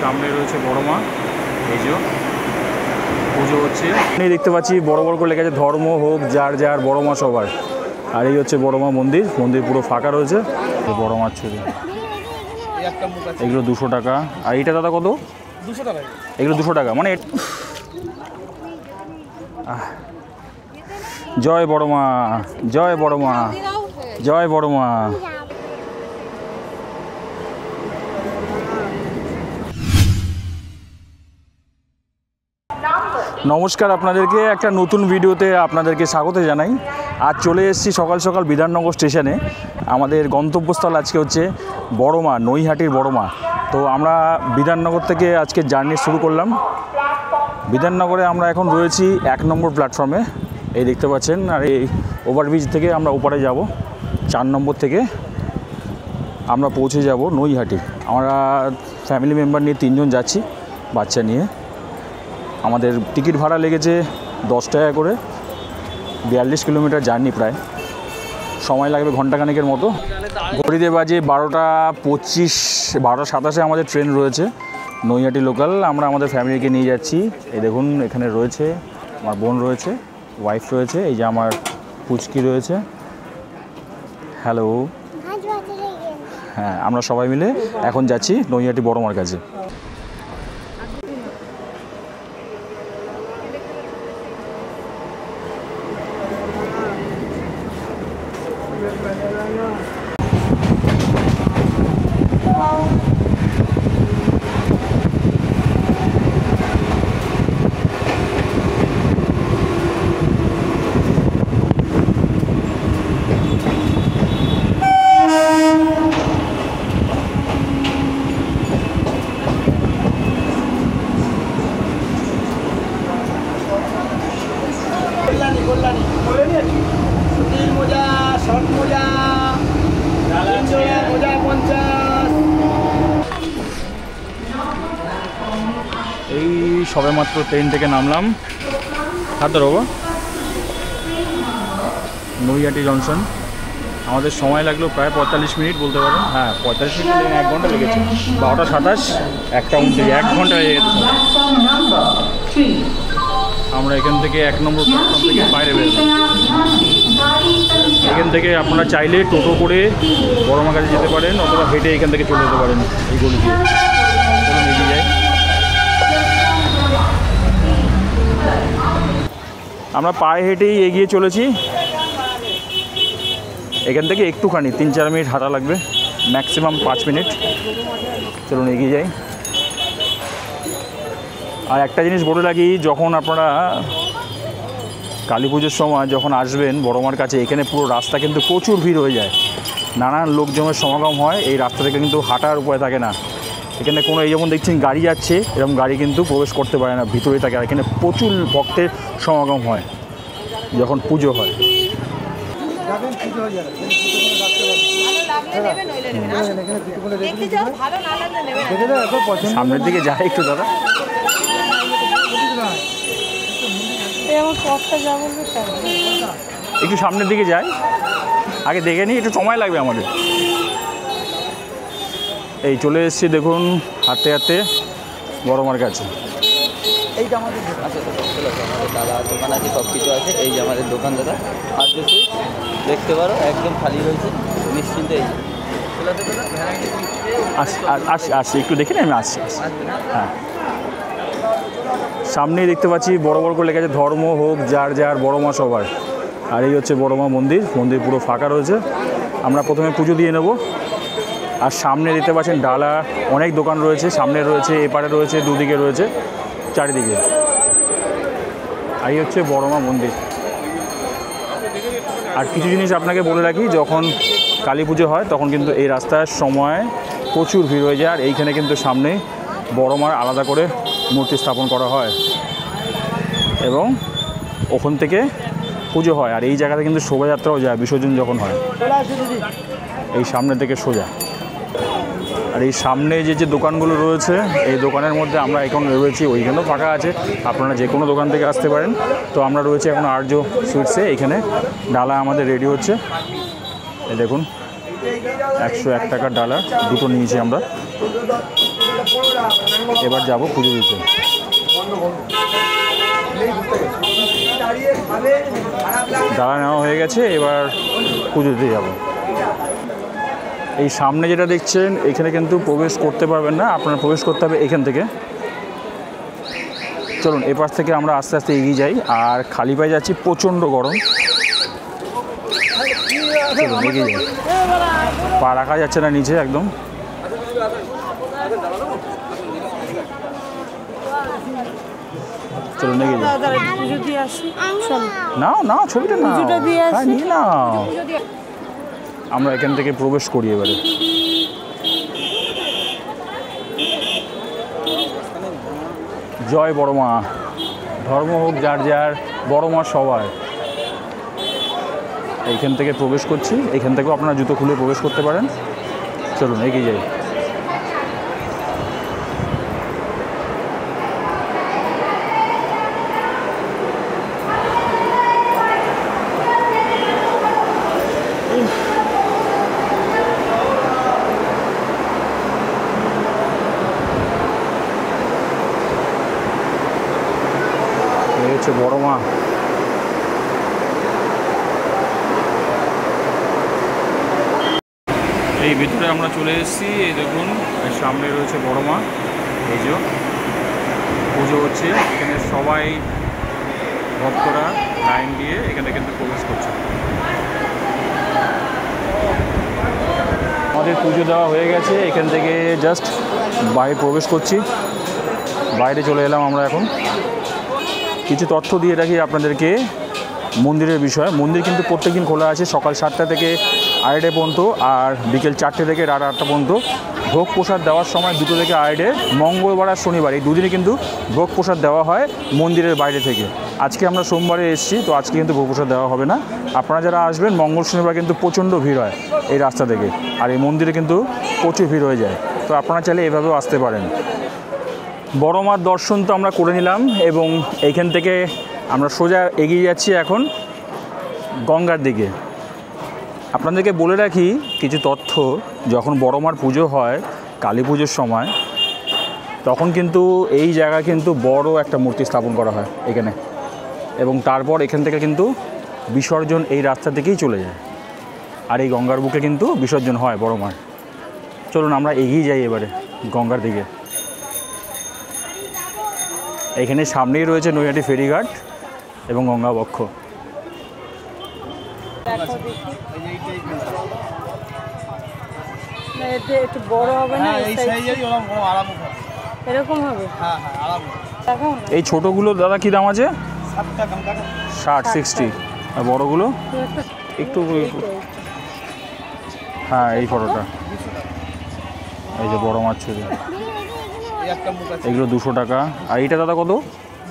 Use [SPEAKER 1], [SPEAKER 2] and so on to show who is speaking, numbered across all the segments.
[SPEAKER 1] সামনে রয়েছে বড় মা, এই যে পুজো হচ্ছে। দেখতে পাচ্ছি বড় বড় করে লেখা আছে ধর্ম হোক যার যার, বড় মা সবার। আর এই হচ্ছে বড় মা মন্দির, মন্দির পুরো ফাঁকা রয়েছে। বড় মার ছবি, এগুলো 200 টাকা। আর এইটা দাদা কত? 200 টাকা। এগুলো 200 টাকা, মানে জয় বড় মা, জয় বড় মা, জয় বড় মা। নমস্কার, আপনাদেরকে একটা নতুন ভিডিওতে আপনাদেরকে স্বাগত জানাই। আজ চলে এসেছি সকাল সকাল বিধাননগর স্টেশনে। আমাদের গন্তব্যস্থল আজকে হচ্ছে বড় মা, নৈহাটির বড় মা। তো আমরা বিধাননগর থেকে আজকে জার্নি শুরু করলাম। বিধাননগরে আমরা এখন রয়েছি 1 নম্বর প্ল্যাটফর্মে, এই দেখতে পাচ্ছেন। আর এই ওভারব্রিজ থেকে আমরা ওপারে যাব, 4 নম্বর থেকে আমরা পৌঁছে যাব নৈহাটি। আমরা ফ্যামিলি মেম্বার নিয়ে 3 জন যাচ্ছি, বাচ্চা নিয়ে। আমাদের টিকিট ভাড়া লেগেছে 10 টাকা করে, 42 কিলোমিটার জার্নি, প্রায় সময় লাগবে ঘন্টাখানেকের মতো। ঘড়িতে বাজে 12টা 25, 12টা 27-এ আমাদের ট্রেন রয়েছে নৈহাটি লোকাল। আমরা আমাদের ফ্যামিলিকে নিয়ে যাচ্ছি। এই দেখুন, এখানে রয়েছে আমার বোন রয়েছে, ওয়াইফ রয়েছে, এই যে আমার পুচকি রয়েছে। হ্যালো, হ্যাঁ, আমরা সবাই মিলে এখন যাচ্ছি নৈহাটি বড় মার কাছে। এই সবে মাত্র ট্রেন থেকে নামলাম। হাত ধরো, নৈহাটি জংশন। আমাদের সময় লাগলো প্রায় 45 মিনিট বলতে পারেন। হ্যাঁ, 45 মিনিট, 1 ঘন্টা লেগেছে। 12টা 27, 1টা 29, 1 ঘন্টা লেগে গেছে। আমরা এখান থেকে 1 নম্বর প্ল্যাটফর্ম থেকে বাইরে বেরোলাম। এখান থেকে আপনারা চাইলে টোটো করে বড় মার কাছে যেতে পারেন, অথবা হেঁটে এখান থেকে চলে যেতে পারেন এই গলি দিয়ে। এগিয়ে যাই। আমরা পায়ে হেঁটেই এগিয়ে চলেছি। এখান থেকে একটুখানি 3-4 মিনিট হাঁটা লাগবে, ম্যাক্সিমাম 5 মিনিট। চলুন এগিয়ে যাই। আর একটা জিনিস বলে রাখি, যখন আপনারা কালী পুজোর সময় যখন আসবেন বড় মার কাছে, এখানে পুরো রাস্তা কিন্তু প্রচুর ভিড় হয়ে যায়, নানান লোকজনের সমাগম হয়। এই রাস্তা থেকে কিন্তু হাঁটার উপায় থাকে না। এখানে কোনো, এই যেমন দেখছেন গাড়ি যাচ্ছে, এরকম গাড়ি কিন্তু প্রবেশ করতে পারে না, ভিতরে থাকে। আর এখানে প্রচুর ভক্তের সমাগম হয় যখন পুজো হয়। সামনের দিকে যায় একটু দাদা, একটু সামনের দিকে যাই, আগে দেখে নিই, একটু সময় লাগবে আমাদের। এই চলে এসেছি, দেখুন, হাঁটতে হাঁটতে বড় মার কাছে।
[SPEAKER 2] এইটা আমাদের আমাদের দাদা দোকান আছে, সব কিছু আছে। এই যে আমাদের দোকান দাদা, আর দেখি দেখতে পারো একদম খালি রয়েছে, নিশ্চিন্তে। এই
[SPEAKER 1] আসছি, একটু দেখে নিই, আমি আসছি। হ্যাঁ, সামনেই দেখতে পাচ্ছি বড় বড় করে লেখা আছে ধর্ম হোক যার যার, বড় মা সবার। আর এই হচ্ছে বড় মা মন্দির, মন্দির পুরো ফাঁকা রয়েছে। আমরা প্রথমে পুজো দিয়ে নেব। আর সামনে দেখতে পাচ্ছেন ডালা, অনেক দোকান রয়েছে, সামনে রয়েছে, এপারে রয়েছে, দুদিকে রয়েছে, চারিদিকে। আর এই হচ্ছে বড় মা মন্দির। আর কিছু জিনিস আপনাকে বলে রাখি, যখন কালী পুজো হয় তখন কিন্তু এই রাস্তার সময় প্রচুর ভিড় হয়ে যায়। আর এইখানে কিন্তু সামনে বড় মার আলাদা করে মূর্তি স্থাপন করা হয় এবং ওখান থেকে পুজো হয়। আর এই জায়গাতে কিন্তু শোভাযাত্রাও যায় বিসর্জন যখন হয়, এই সামনে থেকে সোজা। আর এই সামনে যে দোকানগুলো রয়েছে, এই দোকানের মধ্যে আমরা এখন রয়েছি, ওইখানেও ফাঁকা আছে, আপনারা যে কোনো দোকান থেকে আসতে পারেন। তো আমরা রয়েছি এখন আর্য সুইটসে। এখানে ডালা আমাদের রেডি হচ্ছে, এই দেখুন 101 টাকার ডালা দুটো নিয়েছি আমরা। এবার যাব পুজো দিতে। ডালা নেওয়া হয়ে গেছে, এবার পুজো দিতে যাব। এই সামনে যেটা দেখছেন এখানে কিন্তু প্রবেশ করতে পারবেন না, আপনারা প্রবেশ করতে হবে এখান থেকে। চলুন এপাশ থেকে আমরা আস্তে আস্তে এগিয়ে যাই। আর খালি পায়ে যাচ্ছি, প্রচণ্ড গরম। চলুন এগিয়ে যাই, পা রাখা যাচ্ছে না নিচে একদম। চলুন এগিয়ে যাই। নাও নাও ছবিটা নাও, হ্যাঁ নিয়ে নাও। আমরা এখান থেকে প্রবেশ করি এবারে। জয় বড় মা, ধর্ম হোক যার যার, বড় মা সবার। এইখান থেকে প্রবেশ করছি, এখান থেকেও আপনারা জুতো খুলে প্রবেশ করতে পারেন। চলুন এগিয়ে যাই। এই হচ্ছে বড় মা। এই ভিতরে আমরা চলে এসেছি। এই দেখুন সামনে রয়েছে বড় মা। এই যে পুজো হচ্ছে, এখানে সবাই ভক্তরা লাইন দিয়ে এখানে কিন্তু প্রবেশ করছে। আমাদের পুজো দেওয়া হয়ে গেছে, এখান থেকে জাস্ট বাইরে প্রবেশ করছি। বাইরে চলে এলাম আমরা এখন। কিছু তথ্য দিয়ে রাখি আপনাদেরকে মন্দিরের বিষয়। মন্দির কিন্তু প্রত্যেকদিন খোলা আছে, সকাল 7টা থেকে 8টা পর্যন্ত, আর বিকেল 4টে থেকে রাত 8টা পর্যন্ত। ভোগ প্রসাদ দেওয়ার সময় 2টো থেকে 8টে, মঙ্গলবার আর শনিবার এই দুদিনে কিন্তু ভোগ প্রসাদ দেওয়া হয় মন্দিরের বাইরে থেকে। আজকে আমরা সোমবারে এসেছি, তো আজকে কিন্তু ভোগ প্রসাদ দেওয়া হবে না। আপনারা যারা আসবেন মঙ্গল শনিবার কিন্তু প্রচণ্ড ভিড় হয় এই রাস্তা থেকে, আর এই মন্দিরে কিন্তু প্রচুর ভিড় হয়ে যায়। তো আপনারা চাইলে এভাবেও আসতে পারেন। বড় মার দর্শন তো আমরা করে নিলাম, এবং এইখান থেকে আমরা সোজা এগিয়ে যাচ্ছি এখন গঙ্গার দিকে। আপনাদেরকে বলে রাখি কিছু তথ্য। যখন বড় মার পুজো হয় কালী পুজোর সময়, তখন কিন্তু এই জায়গায় কিন্তু বড় একটা মূর্তি স্থাপন করা হয় এখানে, এবং তারপর এখান থেকে কিন্তু বিসর্জন এই রাস্তা থেকেই চলে যায়, আর এই গঙ্গার বুকে কিন্তু বিসর্জন হয় বড় মার। চলুন আমরা এগিয়ে যাই এবারে গঙ্গার দিকে। এখানে সামনেই রয়েছে নৈহাটি ফেরিঘাট এবং গঙ্গা বক্ষ।
[SPEAKER 3] একটু বড় হবে না, এরকম হবে।
[SPEAKER 1] এই ছোটোগুলো দাদা কী দাম আছে? 60-60। আর বড়োগুলো একটু, হ্যাঁ এই ফটোটা, এই যে বড় মাছ ছবি, এগুলো 200 টাকা। আর এইটা দাদা কত?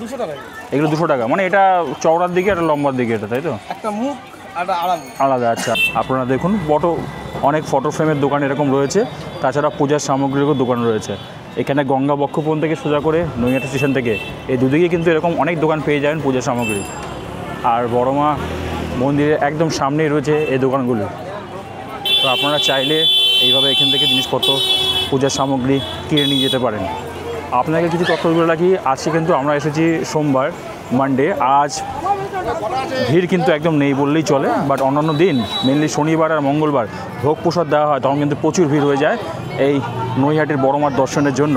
[SPEAKER 4] 200 টাকা।
[SPEAKER 1] এগুলো 200 টাকা, মানে এটা চওড়ার দিকে একটা লম্বার দিকে, এটা তাই তো?
[SPEAKER 4] একটা মুখ আর
[SPEAKER 1] আলাদা। আচ্ছা, আপনারা দেখুন অনেক ফটো ফ্রেমের দোকান এরকম রয়েছে, তাছাড়া পূজার সামগ্রীরও দোকান রয়েছে। এখানে গঙ্গা বক্ষপণ থেকে সোজা করে নৈহাটি স্টেশন থেকে এই দুদিকে কিন্তু এরকম অনেক দোকান পেয়ে যাবেন পূজার সামগ্রী। আর বড় মা মন্দিরের একদম সামনেই রয়েছে এই দোকানগুলো। তো আপনারা চাইলে এইভাবে এখান থেকে জিনিসপত্র, পূজার সামগ্রী কিনে নিয়ে যেতে পারেন। আপনাকে কিছু তথ্য বলে রাখি, আজকে কিন্তু আমরা এসেছি সোমবার, মানডে। আজ ভিড় কিন্তু একদম নেই বললেই চলে, বাট অন্যান্য দিন মেনলি শনিবার আর মঙ্গলবার ভোগ প্রসাদ দেওয়া হয়, তখন কিন্তু প্রচুর ভিড় হয়ে যায় এই নৈহাটির বড় মার দর্শনের জন্য।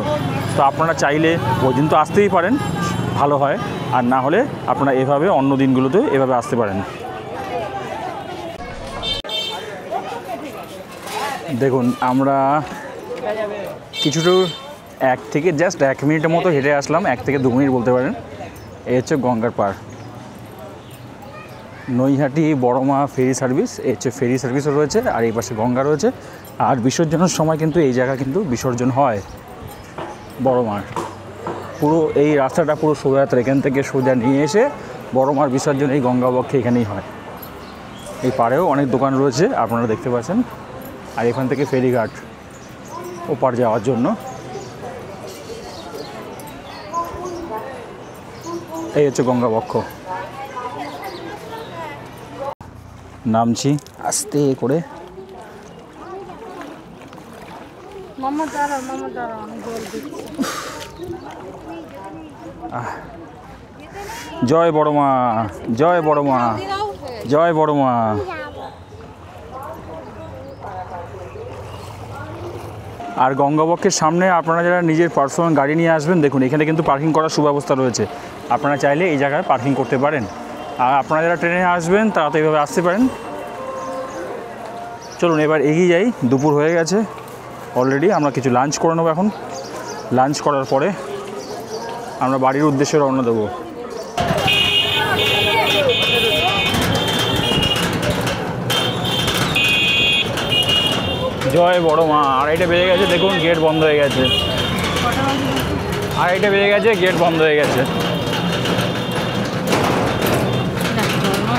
[SPEAKER 1] তো আপনারা চাইলে ওই দিন তো আসতেই পারেন, ভালো হয়। আর না হলে আপনারা এভাবে অন্য দিনগুলোতে এভাবে আসতে পারেন। দেখুন আমরা কিছুটা 1 থেকে জাস্ট 1 মিনিটের মতো হেঁটে আসলাম, 1 থেকে 2 মিনিট বলতে পারেন। এই হচ্ছে গঙ্গার পাড়, নৈহাটি বড় মা ফেরি সার্ভিস। এই হচ্ছে ফেরি সার্ভিসও রয়েছে, আর এই পাশে গঙ্গা রয়েছে। আর বিসর্জনের সময় কিন্তু এই জায়গা কিন্তু বিসর্জন হয় বড় মার। পুরো এই রাস্তাটা পুরো শোভাযাত্রা এখান থেকে সোজা নিয়ে এসে বড় মার বিসর্জন এই গঙ্গা বক্ষে এখানেই হয়। এই পাড়েও অনেক দোকান রয়েছে আপনারা দেখতে পাচ্ছেন, আর এখান থেকে ফেরিঘাট ওপার যাওয়ার জন্য। এই হচ্ছে গঙ্গা বক্ষ। নামছি আস্তে করে।
[SPEAKER 3] মামা দাঁড়াও, আমি জল দিচ্ছি।
[SPEAKER 1] জয় বড় মা, জয় বড় মা, জয় বড় মা। আর গঙ্গাবক্ষের সামনে আপনারা যারা নিজের পার্সোনাল গাড়ি নিয়ে আসবেন, দেখুন এখানে কিন্তু পার্কিং করার সুব্যবস্থা রয়েছে। আপনারা চাইলে এই জায়গায় পার্কিং করতে পারেন। আর আপনারা যারা ট্রেনে আসবেন তারা তো এইভাবে আসতে পারেন। চলুন এবার এগিয়ে যাই, দুপুর হয়ে গেছে অলরেডি। আমরা কিছু লাঞ্চ করে নেবো এখন। লাঞ্চ করার পরে আমরা বাড়ির উদ্দেশ্যে রওনা দেবো। জয় বড় মা। 2:30 বেজে গেছে, দেখুন গেট বন্ধ হয়ে গেছে। 2:30 বেজে গেছে, গেট বন্ধ হয়ে গেছে।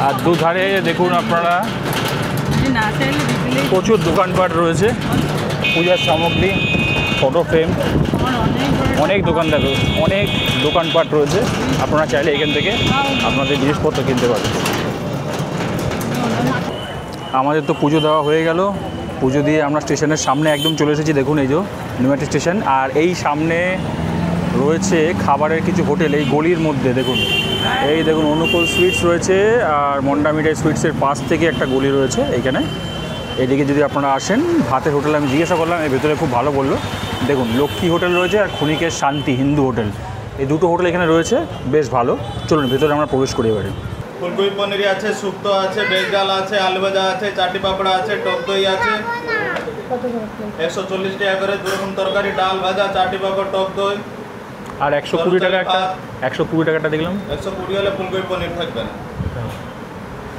[SPEAKER 1] আর দুধারে দেখুন আপনারা প্রচুর দোকানপাট রয়েছে, পূজার সামগ্রী, ফটো ফ্রেম, অনেক দোকানদার, অনেক দোকানপাট রয়েছে। আপনারা চাইলে এখান থেকে আপনাদের জিনিসপত্র কিনতে পারেন। আমাদের তো পুজো দেওয়া হয়ে গেল। পুজো দিয়ে আমরা স্টেশনের সামনে একদম চলে এসেছি। দেখুন এই যে নিউমাটি স্টেশন। আর এই সামনে রয়েছে খাবারের কিছু হোটেল, এই গলির মধ্যে দেখুন। এই দেখুন অনুকূল সুইটস রয়েছে, আর মন্ডা মিঠাই সুইটসের পাশ থেকে একটা গলি রয়েছে এইখানে। এদিকে যদি আপনারা আসেন, ভাতের হোটেল আমি জিজ্ঞাসা করলাম, এর ভেতরে খুব ভালো বললো। দেখুন লক্ষ্মী হোটেল রয়েছে আর ক্ষণিকের শান্তি হিন্দু হোটেল, এই দুটো হোটেল এখানে রয়েছে, বেশ ভালো। চলুন ভেতরে আমরা প্রবেশ করি এবারে।
[SPEAKER 5] ফুলকপি পনির আছে, শুক্তো আছে, ভেজ ডাল আছে, আলু ভাজা আছে, চাটি পাপড়া আছে, টক দই আছে। 140 টাকা করে 2 রকম তরকারি, ডাল ভাজা, চাটি পাপড়, টক দই।
[SPEAKER 1] আর 120 টাকা একটা, 120 টাকাটা দেখলাম।
[SPEAKER 5] 120 হলে ফুলকপি পনির থাকবে না,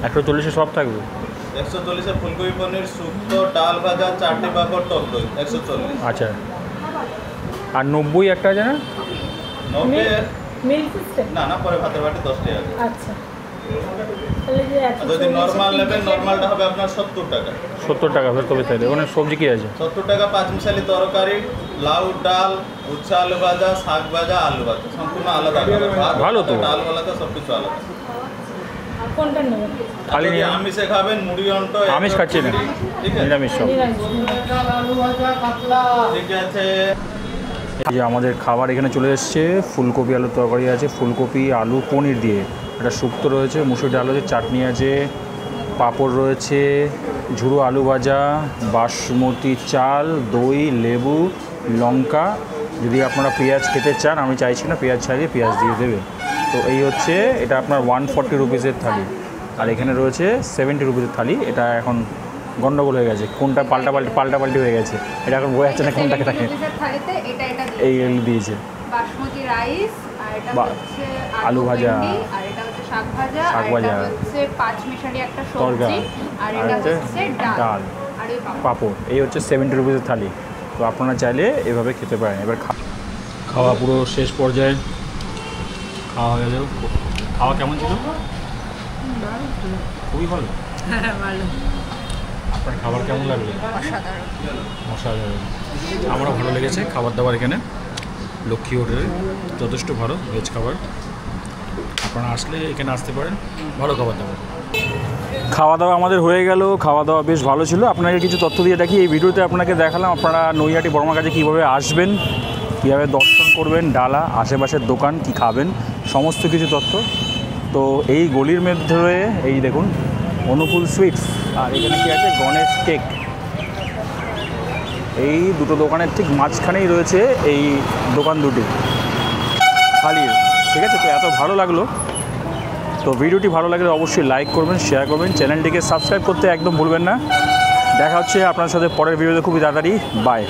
[SPEAKER 1] 140-এ সব থাকবে।
[SPEAKER 5] 140-এ ফুলকপি পনির, শুক্তো, ডাল ভাজা, চাটি পাপড়, টক দই 140।
[SPEAKER 1] আচ্ছা, আর 90 একটা আছে না?
[SPEAKER 5] 90
[SPEAKER 3] মিল সিস্টেম?
[SPEAKER 5] না না, পরে ভাতের বাটি 10 টাকা।
[SPEAKER 3] আচ্ছা, তাহলে যে
[SPEAKER 5] আর যদি নরমাল নেবেন, নরমালটা হবে আপনার 70 টাকা।
[SPEAKER 1] 70 টাকা তবে তাই। ওখানে সবজি কি আছে?
[SPEAKER 5] 70 টাকা 5 মিশালি তরকারি, লাউ, ডাল, উচ্ছা আলু ভাজা, শাক ভাজা, আলু ভাজা, সম্পূর্ণ আলাদা আলাদা।
[SPEAKER 1] ভালো তো।
[SPEAKER 5] ডাল আলাদা, সব কিছু আলাদা।
[SPEAKER 3] কোনটা নেবেন?
[SPEAKER 1] খালি
[SPEAKER 5] যদি আমিষে খাবেন, মুড়ি অন্ট,
[SPEAKER 1] আমিষ খাচ্ছি না,
[SPEAKER 5] ঠিক আছে,
[SPEAKER 1] নিরামিষ সব।
[SPEAKER 5] ঠিক আছে।
[SPEAKER 1] এই যে আমাদের খাবার এখানে চলে এসছে। ফুলকপি আলুর তরকারি আছে, ফুলকপি আলু পনির দিয়ে। একটা শুক্তো রয়েছে, মুসুর ডাল আছে, চাটনি আছে, পাঁপড় রয়েছে, ঝুড়ো আলু ভাজা, বাসমতি চাল, দই, লেবু, লঙ্কা। যদি আপনারা পেঁয়াজ খেতে চান, আমি চাইছি না, পেঁয়াজ ছাড়িয়ে পেঁয়াজ দিয়ে দেবে। তো এই হচ্ছে, এটা আপনার 140 রুপিসের থালি। আর এখানে রয়েছে 70 রুপিসের থালি। এটা এখন গন্ডগোল হয়ে গেছে, কোনটা পাল্টাপাল্টি হয়ে গেছে। এটা এখন বোঝা যাচ্ছে না কোনটাকে থাকে। এই দিয়েছে
[SPEAKER 6] বাসমতি রাইস, আর এটা হচ্ছে
[SPEAKER 1] আলু ভাজা,
[SPEAKER 6] আর এটা হচ্ছে শাক ভাজা,
[SPEAKER 1] শাক
[SPEAKER 6] আর
[SPEAKER 1] ভাজা,
[SPEAKER 6] এটা হচ্ছে 5 মিশালি একটা
[SPEAKER 1] তরকা,
[SPEAKER 6] সবজি, আর এটা হচ্ছে ডাল আর এই
[SPEAKER 1] পাঁপড়। এই হচ্ছে 70 রুপিসের থালি। তো আপনারা চাইলে এভাবে খেতে পারেন। এবার খাওয়া পুরো শেষ পর্যায়ে, খাওয়া হয়ে যাবে। খাওয়া কেমন ছিল? খুবই ভালো।
[SPEAKER 3] ভালো।
[SPEAKER 1] আপনার খাবার কেমন লাগলো?
[SPEAKER 6] অসাধারণ।
[SPEAKER 1] অসাধারণ। আমারও ভালো লেগেছে খাবার দাবার এখানে লক্ষ্মী হোটেলে, যথেষ্ট ভালো ভেজ খাবার। আপনারা আসলে এখানে আসতে পারেন, ভালো খাবার দাবার। খাওয়া দাওয়া আমাদের হয়ে গেল, খাওয়া দাওয়া বেশ ভালো ছিল। আপনাকে কিছু তথ্য দিয়ে রাখি, এই ভিডিওতে আপনাকে দেখালাম আপনারা নৈহাটি বড়মার কাছে কীভাবে আসবেন, কীভাবে দর্শন করবেন, ডালা, আশেপাশের দোকান, কি খাবেন, সমস্ত কিছু তথ্য। তো এই গলির মধ্যে এই দেখুন অনুকূল সুইটস, আর এখানে কি আছে, গণেশ কেক। এই দুটো দোকানের ঠিক মাঝখানেই রয়েছে এই দোকান দুটি থালির, ঠিক আছে। তো এত ভালো লাগলো। তো ভিডিওটি ভালো লাগলে অবশ্যই লাইক করবেন, শেয়ার করবেন, চ্যানেলটিকে সাবস্ক্রাইব করতে একদম ভুলবেন না। দেখা হচ্ছে আপনার সাথে পরের ভিডিওতে খুবই তাড়াতাড়ি। বাই।